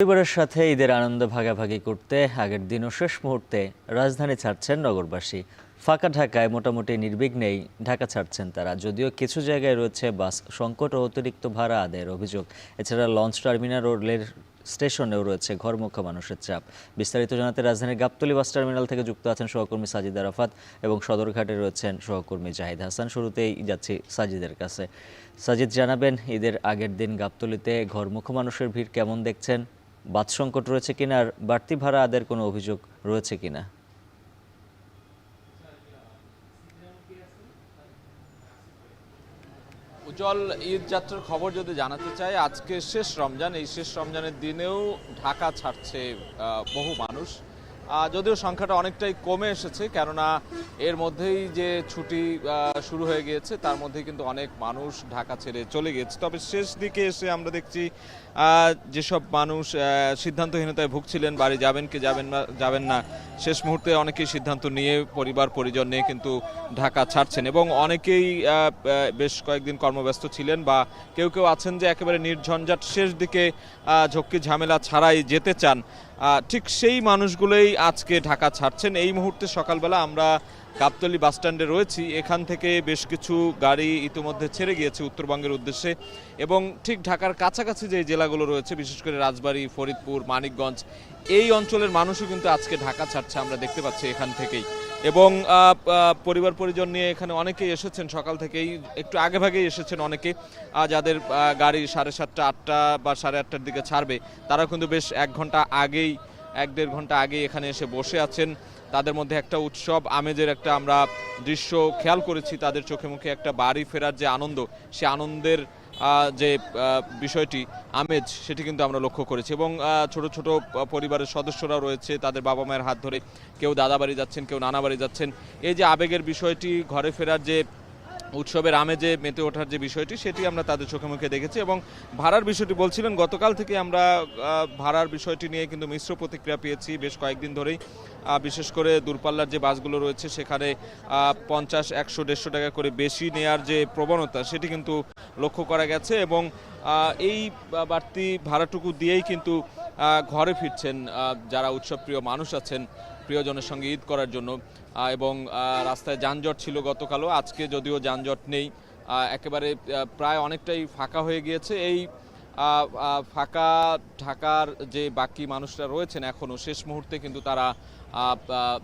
পরিবারের সাথে ঈদের আনন্দ ভাগাভাগি করতে আগের দিন ও শেষ মুহূর্তে রাজধানী ছাড়ছেন নগরবাসী। ফাঁকা ঢাকায় মোটামুটি নির্বিঘ্নেই ঢাকা ছাড়ছেন তারা, যদিও কিছু জায়গায় রয়েছে বাস সংকট ও অতিরিক্ত ভাড়া আদায়ের অভিযোগ। এছাড়া লঞ্চ টার্মিনাল ও রেল স্টেশনেও রয়েছে ঘরমুখো মানুষের চাপ। বিস্তারিত জানাতে রাজধানীর গাবতলী বাস টার্মিনাল থেকে যুক্ত আছেন সহকর্মী সাজিদ আরাফাত এবং সদরঘাটে রয়েছেন সহকর্মী জাহিদ হাসান। শুরুতেই যাচ্ছি সাজিদের কাছে। সাজিদ, জানাবেন ঈদের আগের দিন গাবতলীতে ঘরমুখো মানুষের ভিড় কেমন দেখছেন? বাস সংকট রয়েছে কিনা আর বাড়তি ভাড়া আদায়ের কোনো অভিযোগ রয়েছে কিনা? উজ্জ্বল, ঈদ যাত্রার খবর যদি জানাতে চাই, আজকে শেষ রমজান। এই শেষ রমজানের দিনেও ঢাকা ছাড়ছে বহু মানুষ, যদিও সংখ্যাটা অনেকটাই কমে এসেছে, কেননা এর মধ্যেই যে ছুটি শুরু হয়ে গিয়েছে তার মধ্যেই কিন্তু অনেক মানুষ ঢাকা ছেড়ে চলে গিয়েছে। তবে শেষ দিকে এসে আমরা দেখছি যেসব মানুষ সিদ্ধান্তহীনতায় ভুগছিলেন, বাড়ি যাবেন কি যাবেন না, শেষ মুহূর্তে অনেকেই সিদ্ধান্ত নিয়ে পরিবার পরিজন নিয়ে কিন্তু ঢাকা ছাড়ছেন এবং অনেকেই বেশ কয়েকদিন কর্মব্যস্ত ছিলেন বা কেউ কেউ আছেন যে একেবারে নির্ঝঞ্ঝাট শেষ দিকে ঝক্কি ঝামেলা ছাড়াই যেতে চান। ঠিক সেই মানুষগুলোই আজকে ঢাকা ছাড়ছেন। এই মুহূর্তে সকালবেলা আমরা গাবতলী বাসস্ট্যান্ডে রয়েছি, এখান থেকে বেশ কিছু গাড়ি ইতিমধ্যে ছেড়ে গিয়েছে উত্তরবঙ্গের উদ্দেশ্যে এবং ঠিক ঢাকার কাছাকাছি যে জেলাগুলো রয়েছে, বিশেষ করে রাজবাড়ী, ফরিদপুর, মানিকগঞ্জ, এই অঞ্চলের মানুষও কিন্তু আজকে ঢাকা ছাড়ছে, আমরা দেখতে পাচ্ছি এখান থেকেই। এবং পরিবার পরিজন নিয়ে এখানে অনেকেই এসেছেন, সকাল থেকেই একটু আগে ভাগেই এসেছেন অনেকে, যাদের গাড়ি 7:30 8টা বা 8:30টার দিকে ছাড়বে, তারা কিন্তু বেশ 1-1.5 ঘন্টা আগেই এখানে এসে বসে আছেন। তাদের মধ্যে একটা উৎসব আমেজের একটা আমরা দৃশ্য খেয়াল করেছি, তাদের চোখে মুখে একটা বাড়ি ফেরার যে আনন্দ, সে আনন্দের যে বিষয়টি, আমেজ, সেটি কিন্তু আমরা লক্ষ্য করেছি। এবং ছোট ছোট পরিবারের সদস্যরা রয়েছে, তাদের বাবা মায়ের হাত ধরে কেউ দাদা বাড়ি যাচ্ছেন, কেউ নানা বাড়ি যাচ্ছেন। এই যে আবেগের বিষয়টি, ঘরে ফেরার যে উৎসবের আমেজে মেতে ওঠার যে বিষয়টি, সেটি আমরা তাদের চোখে মুখে দেখেছি। এবং ভাড়ার বিষয়টি বলছিলেন, গতকাল থেকে আমরা ভাড়ার বিষয়টি নিয়ে কিন্তু মিশ্র প্রতিক্রিয়া পেয়েছি বেশ কয়েকদিন ধরেই। বিশেষ করে দূরপাল্লার যে বাসগুলো রয়েছে সেখানে 50, 100, 150 টাকা করে বেশি নেয়ার যে প্রবণতা, সেটি কিন্তু লক্ষ্য করা গেছে এবং এই বাড়তি ভাড়াটুকু দিয়েই কিন্তু ঘরে ফিরছেন যারা উৎসবপ্রিয় মানুষ আছেন, প্রিয়জনের সঙ্গে ঈদ করার জন্য। এবং রাস্তায় যানজট ছিল গতকালও, আজকে যদিও যানজট নেই, একেবারে প্রায় অনেকটাই ফাঁকা হয়ে গিয়েছে। এই ফাঁকা ঢাকার যে বাকি মানুষরা রয়েছেন এখনও শেষ মুহূর্তে কিন্তু তারা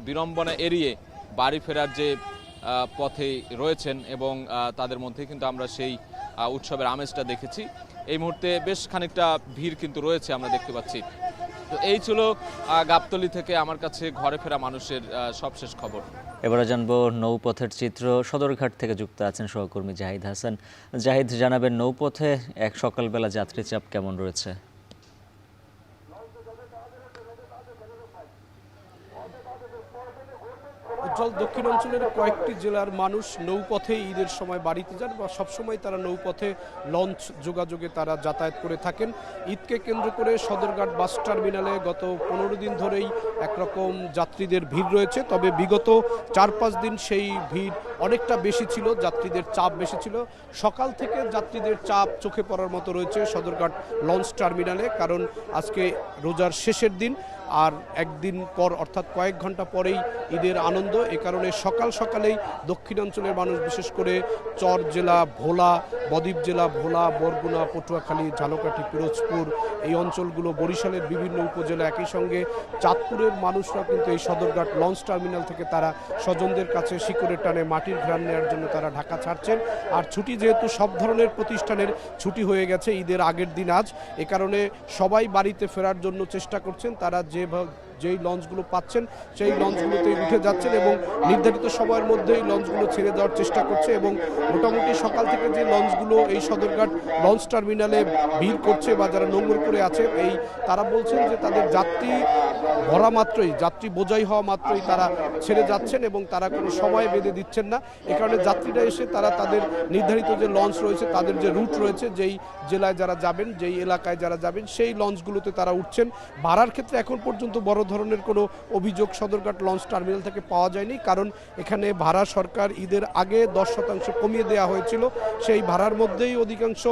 বিড়ম্বনা এড়িয়ে বাড়ি ফেরার যে পথে রয়েছেন এবং তাদের মধ্যে কিন্তু আমরা সেই উৎসবের আমেজটা দেখেছি। এই মুহূর্তে বেশ খানিকটা ভিড় কিন্তু রয়েছে, আমরা দেখতে পাচ্ছি। তো এই ছিল গাবতলী থেকে আমার কাছে ঘরে ফেরা মানুষের সবশেষ খবর। এবারে জানবো নৌপথের চিত্র। সদরঘাট থেকে যুক্ত আছেন সহকর্মী জাহিদ হাসান। জাহিদ, জানাবেন নৌপথে এক সকালবেলা যাত্রী চাপ কেমন রয়েছে? উজ্জ্বল, দক্ষিণাঞ্চলের কয়েকটি জেলার মানুষ নৌপথে ঈদের সময় বাড়িতে যান বা সবসময় তারা নৌপথে লঞ্চ যোগাযোগে তারা যাতায়াত করে থাকেন। ঈদকে কেন্দ্র করে সদরঘাট বাস টার্মিনালে গত 15 দিন ধরেই একরকম যাত্রীদের ভিড় রয়েছে, তবে বিগত 4-5 দিন সেই ভিড় অনেকটা বেশি ছিল, যাত্রীদের চাপ বেশি ছিল। সকাল থেকে যাত্রীদের চাপ চোখে পড়ার মতো রয়েছে সদরঘাট লঞ্চ টার্মিনালে, কারণ আজকে রোজার শেষের দিন আর একদিন পর অর্থাৎ কয়েক ঘন্টা পরেই ঈদের আনন্দ। এ কারণে সকাল সকালেই দক্ষিণাঞ্চলের মানুষ, বিশেষ করে চর জেলা ভোলা, বদ্বীপ জেলা ভোলা, বরগুনা, পটুয়াখালী, ঝালকাঠি, পিরোজপুর, এই অঞ্চলগুলো, বরিশালের বিভিন্ন উপজেলা, একই সঙ্গে চাঁদপুরের মানুষরা কিন্তু এই সদরঘাট লঞ্চ টার্মিনাল থেকে তারা স্বজনদের কাছে শিকড়ের টানে মাটির ঘ্রাণ নেওয়ার জন্য তারা ঢাকা ছাড়ছেন। আর ছুটি যেহেতু সব ধরনের প্রতিষ্ঠানের ছুটি হয়ে গেছে ঈদের আগের দিন আজ, এ কারণে সবাই বাড়িতে ফেরার জন্য চেষ্টা করছেন। তারা যেই লঞ্চগুলো পাচ্ছেন সেই লঞ্চগুলোতে উঠে যাচ্ছেন এবং নির্ধারিত সময়ের মধ্যেই লঞ্চগুলো ছেড়ে দেওয়ার চেষ্টা করছে। এবং মোটামুটি সকাল থেকে যে লঞ্চগুলো এই সদরঘাট লঞ্চ টার্মিনালে ভিড় করছে বা যারা নোঙর করে আছে, তারা বলছেন যে তাদের যাত্রী ভরা মাত্রই, যাত্রী বোঝাই হওয়া মাত্রই তারা ছেড়ে যাচ্ছেন এবং তারা কোনো সময় বেঁধে দিচ্ছেন না। এ কারণে যাত্রীরা এসে তারা তাদের নির্ধারিত যে লঞ্চ রয়েছে, তাদের যে রুট রয়েছে, যেই জেলায় যারা যাবেন, যেই এলাকায় যারা যাবেন, সেই লঞ্চগুলোতে তারা উঠছেন। ভাড়ার ক্ষেত্রে এখন পর্যন্ত বড় ধরনের কোনো অভিযোগ সদরঘাট লঞ্চ টার্মিনাল থেকে পাওয়া যায়নি, কারণ এখানে ভাড়া সরকার ঈদের আগে 10% কমিয়ে দেওয়া হয়েছিল। সেই ভাড়ার মধ্যেই অধিকাংশ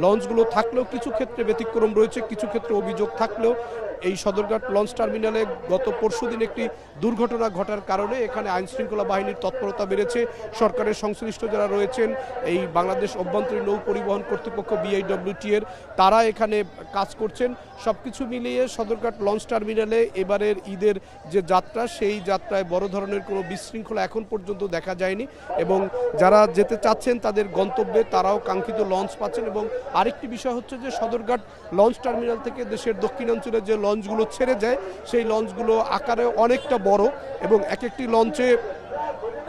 লঞ্চগুলো থাকলেও কিছু ক্ষেত্রে ব্যতিক্রম রয়েছে, কিছু ক্ষেত্রে অভিযোগ থাকলেও এই সদরঘাট লঞ্চ টার্মিনালে গত পরশুদিন একটি দুর্ঘটনা ঘটার কারণে এখানে আইনশৃঙ্খলা বাহিনীর তৎপরতা বেড়েছে। সরকারের সংশ্লিষ্ট যারা রয়েছেন, এই বাংলাদেশ অভ্যন্তরীণ নৌ পরিবহন কর্তৃপক্ষ BIWT এর, তারা এখানে কাজ করছেন। সব কিছু মিলিয়ে সদরঘাট লঞ্চ টার্মিনালে এবারের ঈদের যে যাত্রা, সেই যাত্রায় বড় ধরনের কোনো বিশৃঙ্খলা এখন পর্যন্ত দেখা যায়নি এবং যারা যেতে চাচ্ছেন তাদের গন্তব্যে তারাও কাঙ্ক্ষিত লঞ্চ পাচ্ছেন। এবং আরেকটি বিষয় হচ্ছে যে সদরঘাট লঞ্চ টার্মিনাল থেকে দেশের দক্ষিণাঞ্চলে যে লঞ্চগুলো ছেড়ে যায়, সেই লঞ্চগুলো আকারে অনেকটা বড় এবং এক একটি লঞ্চে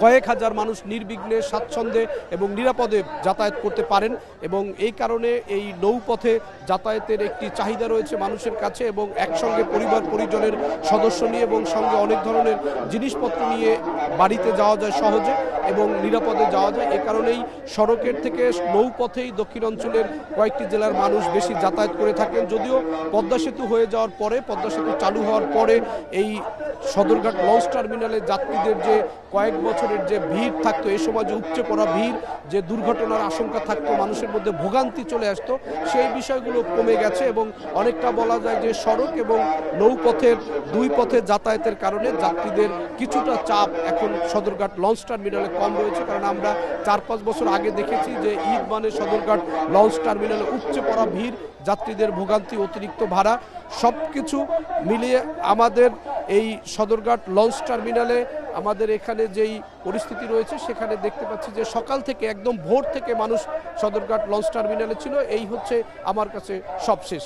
কয়েক হাজার মানুষ নির্বিঘ্নে, স্বাচ্ছন্দ্যে এবং নিরাপদে যাতায়াত করতে পারেন এবং এই কারণে এই নৌপথে যাতায়াতের একটি চাহিদা রয়েছে মানুষের কাছে এবং একসঙ্গে পরিবার পরিজনের সদস্য নিয়ে এবং সঙ্গে অনেক ধরনের জিনিসপত্র নিয়ে বাড়িতে যাওয়া যায় সহজে এবং নিরাপদে যাওয়া যায়। এ কারণেই সড়কের থেকে নৌপথেই দক্ষিণাঞ্চলের কয়েকটি জেলার মানুষ বেশি যাতায়াত করে থাকেন। যদিও পদ্মা সেতু হয়ে যাওয়ার পরে, পদ্মা সেতু চালু হওয়ার পরে এই সদরঘাট লঞ্চ টার্মিনালে যাত্রীদের যে কয়েক বছরের যে ভিড় থাকতো, এই সময় যে উপচে পড়া ভিড়, যে দুর্ঘটনার আশঙ্কা থাকতো, মানুষের মধ্যে ভোগান্তি চলে আসতো, সেই বিষয়গুলো কমে গেছে এবং অনেকটা বলা যায় যে সড়ক এবং নৌপথের দুই পথে যাতায়াতের কারণে যাত্রীদের কিছুটা চাপ এখন সদরঘাট লঞ্চ টার্মিনালে কম রয়েছে। কারণ আমরা 4-5 বছর আগে দেখেছি যে ঈদ মানে সদরঘাট লঞ্চ টার্মিনালে উপচে পড়া ভিড়, যাত্রীদের ভোগান্তি, অতিরিক্ত ভাড়া, সব কিছু মিলিয়ে আমাদের এই সদরঘাট লঞ্চ টার্মিনালে আমাদের এখানে যেই পরিস্থিতি রয়েছে সেখানে দেখতে পাচ্ছি যে সকাল থেকে একদম ভোর থেকে মানুষ সদরঘাট লঞ্চ টার্মিনালে ছিল। এই হচ্ছে আমার কাছে সবশেষ।